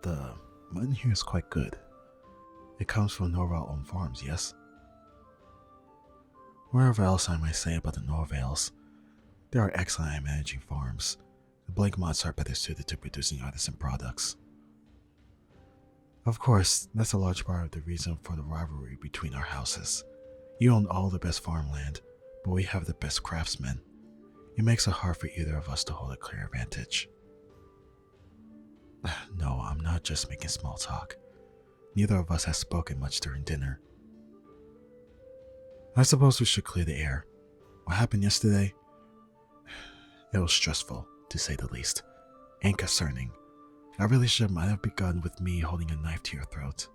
The mutton here is quite good. It comes from Norvale-owned farms, yes? Wherever else I might say about the Norvales, they are excellent at managing farms. The Blake mods are better suited to producing artisan products. Of course, that's a large part of the reason for the rivalry between our houses. You own all the best farmland, but we have the best craftsmen. It makes it hard for either of us to hold a clear advantage. No, I'm not just making small talk. Neither of us has spoken much during dinner. I suppose we should clear the air. What happened yesterday? It was stressful, to say the least, and concerning. Our relationship might have begun with me holding a knife to your throat,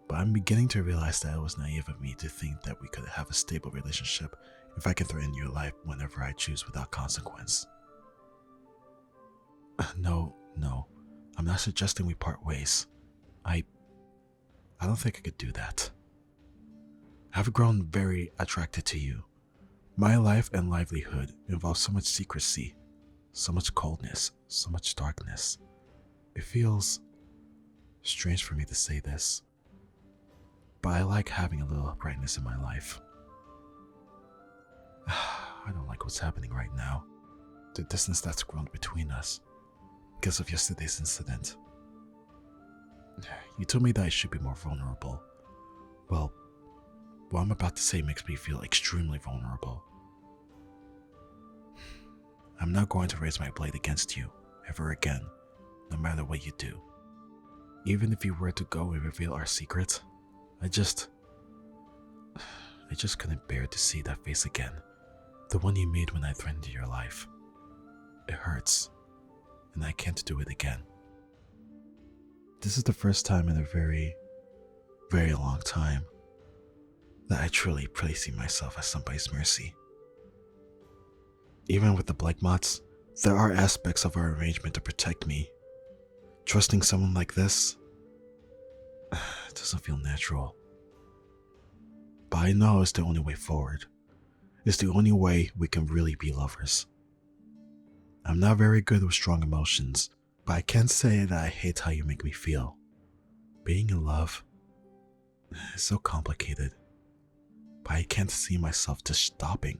but I'm beginning to realize that it was naive of me to think that we could have a stable relationship if I can threaten your life whenever I choose without consequence. No, I'm not suggesting we part ways. I don't think I could do that. I've grown very attracted to you. My life and livelihood involve so much secrecy, so much coldness, so much darkness. It feels strange for me to say this, but I like having a little brightness in my life. I don't like what's happening right now. The distance that's grown between us because of yesterday's incident. You told me that I should be more vulnerable. Well, what I'm about to say makes me feel extremely vulnerable. I'm not going to raise my blade against you ever again, no matter what you do. Even if you were to go and reveal our secret, I just couldn't bear to see that face again. The one you made when I threatened your life. It hurts, and I can't do it again. This is the first time in a very, very long time that I truly placing myself at somebody's mercy. Even with the Blake mods, there are aspects of our arrangement to protect me. Trusting someone like this doesn't feel natural. But I know it's the only way forward. It's the only way we can really be lovers. I'm not very good with strong emotions, but I can't say that I hate how you make me feel. Being in love is so complicated, but I can't see myself just stopping.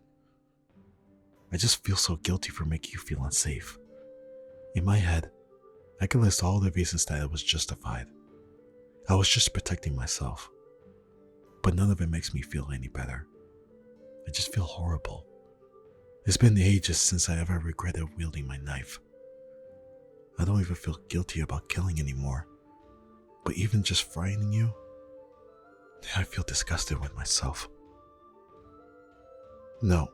I just feel so guilty for making you feel unsafe. In my head, I can list all the reasons that it was justified. I was just protecting myself, but none of it makes me feel any better. I just feel horrible. It's been ages since I ever regretted wielding my knife. I don't even feel guilty about killing anymore. But even just frightening you, I feel disgusted with myself. No,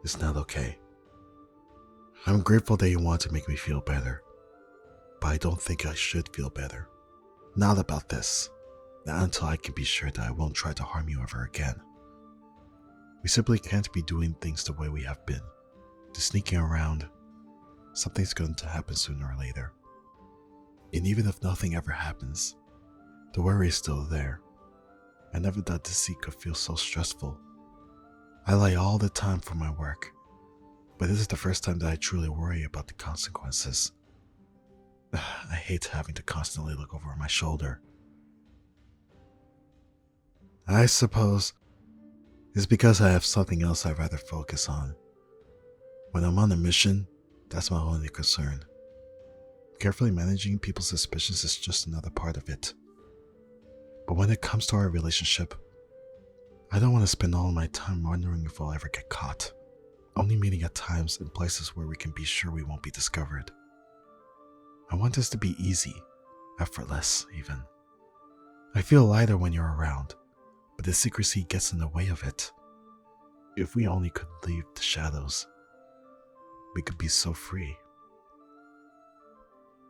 it's not okay. I'm grateful that you want to make me feel better, but I don't think I should feel better. Not about this. Not until I can be sure that I won't try to harm you ever again. We simply can't be doing things the way we have been. Just sneaking around. Something's going to happen sooner or later. And even if nothing ever happens, the worry is still there. I never thought deceit could feel so stressful. I lie all the time for my work, but this is the first time that I truly worry about the consequences. I hate having to constantly look over my shoulder. I suppose it's because I have something else I'd rather focus on. When I'm on a mission, that's my only concern. Carefully managing people's suspicions is just another part of it. But when it comes to our relationship, I don't want to spend all my time wondering if we'll ever get caught. Only meeting at times in places where we can be sure we won't be discovered. I want this to be easy, effortless even. I feel lighter when you're around, but the secrecy gets in the way of it. If we only could leave the shadows, we could be so free.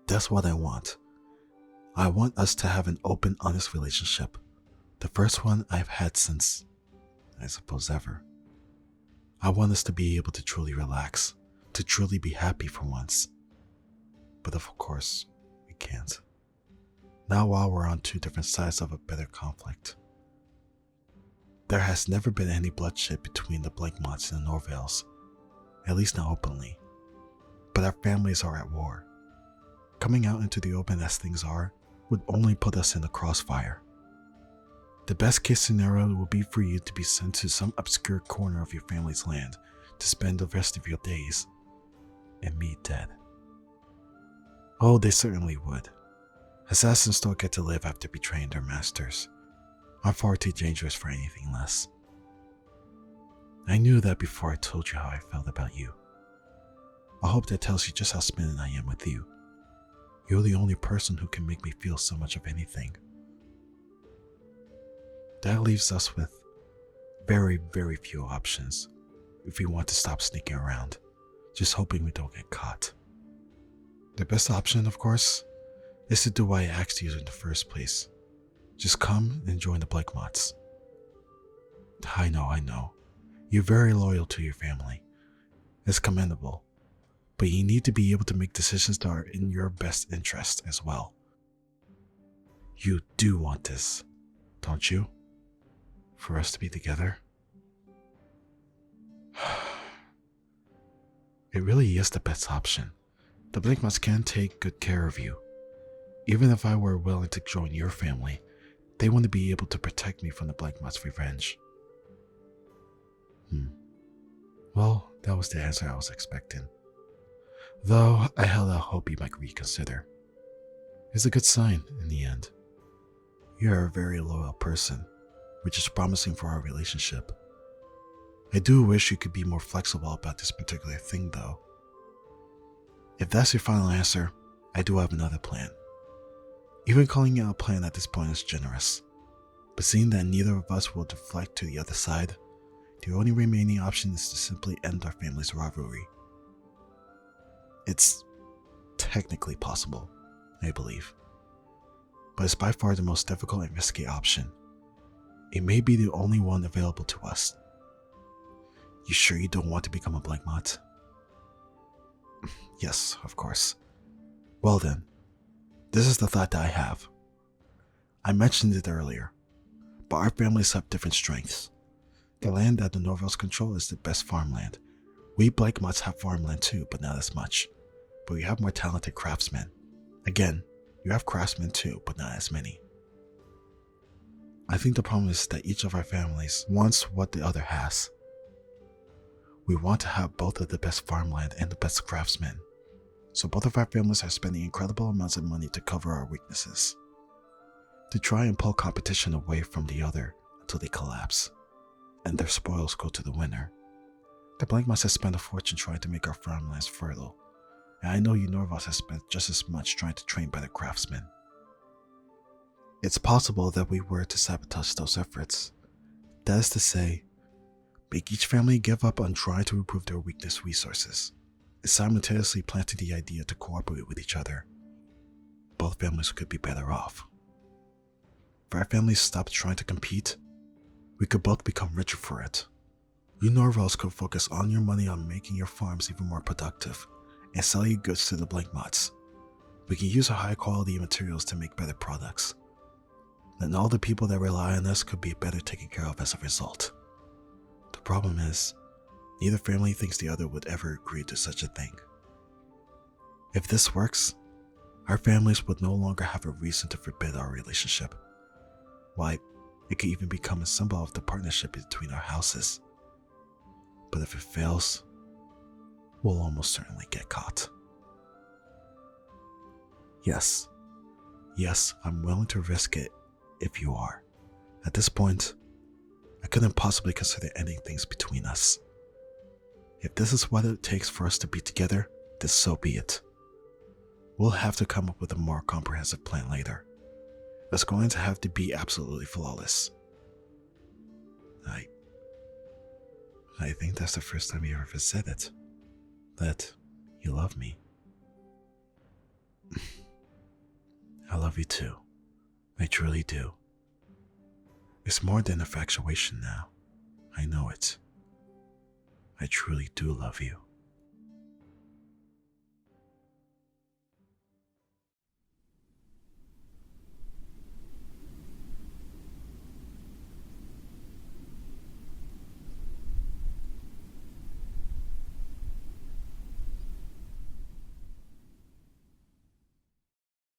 That's what I want. I want us to have an open, honest relationship. The first one I've had since, I suppose, ever. I want us to be able to truly relax, to truly be happy for once. But of course, we can't. Not while we're on two different sides of a bitter conflict. There has never been any bloodshed between the Blake mods and the Norvales, at least not openly. But our families are at war. Coming out into the open as things are would only put us in the crossfire. The best case scenario would be for you to be sent to some obscure corner of your family's land to spend the rest of your days, and me dead. Oh, they certainly would. Assassins don't get to live after betraying their masters. I'm far too dangerous for anything less. I knew that before I told you how I felt about you. I hope that tells you just how smitten I am with you. You're the only person who can make me feel so much of anything. That leaves us with very, very few options if we want to stop sneaking around, just hoping we don't get caught. The best option, of course, is to do what I asked you in the first place. Just come and join the Blackmots. I know. You're very loyal to your family. It's commendable. But you need to be able to make decisions that are in your best interest as well. You do want this, don't you? For us to be together? It really is the best option. The Blackmots can take good care of you. Even if I were willing to join your family, they want to be able to protect me from the Blackmots' revenge. Well, that was the answer I was expecting. Though I held out hope you might reconsider. It's a good sign in the end. You're a very loyal person, which is promising for our relationship. I do wish you could be more flexible about this particular thing though. If that's your final answer, I do have another plan. Even calling it a plan at this point is generous, but seeing that neither of us will deflect to the other side, the only remaining option is to simply end our family's rivalry. It's technically possible, I believe, but it's by far the most difficult and risky option. It may be the only one available to us. You sure you don't want to become a Blackmot? Yes, of course. Well then, this is the thought that I have. I mentioned it earlier, but our families have different strengths. The land that the Norvels control is the best farmland. We Blackmots have farmland too, but not as much. But we have more talented craftsmen. Again, you have craftsmen too, but not as many. I think the problem is that each of our families wants what the other has. We want to have both of the best farmland and the best craftsmen. So both of our families are spending incredible amounts of money to cover our weaknesses, to try and pull competition away from the other until they collapse, and their spoils go to the winner. The Blackmots have spent a fortune trying to make our farmlands fertile, and I know you Norvos has spent just as much trying to train better craftsmen. It's possible that we were to sabotage those efforts. That is to say, make each family give up on trying to improve their weakness resources, and simultaneously planting the idea to cooperate with each other. Both families could be better off. If our families stopped trying to compete, we could both become richer for it. You Norvels could focus all your money on making your farms even more productive and selling your goods to the Blackmots. We can use our high quality materials to make better products. Then all the people that rely on us could be better taken care of as a result. The problem is, neither family thinks the other would ever agree to such a thing. If this works, our families would no longer have a reason to forbid our relationship. Why, it could even become a symbol of the partnership between our houses. But if it fails, we'll almost certainly get caught. Yes, I'm willing to risk it if you are. At this point, I couldn't possibly consider ending things between us. If this is what it takes for us to be together, then so be it. We'll have to come up with a more comprehensive plan later. It's going to have to be absolutely flawless. I think that's the first time you ever said it. That you love me. I love you too. I truly do. It's more than infatuation now. I know it. I truly do love you.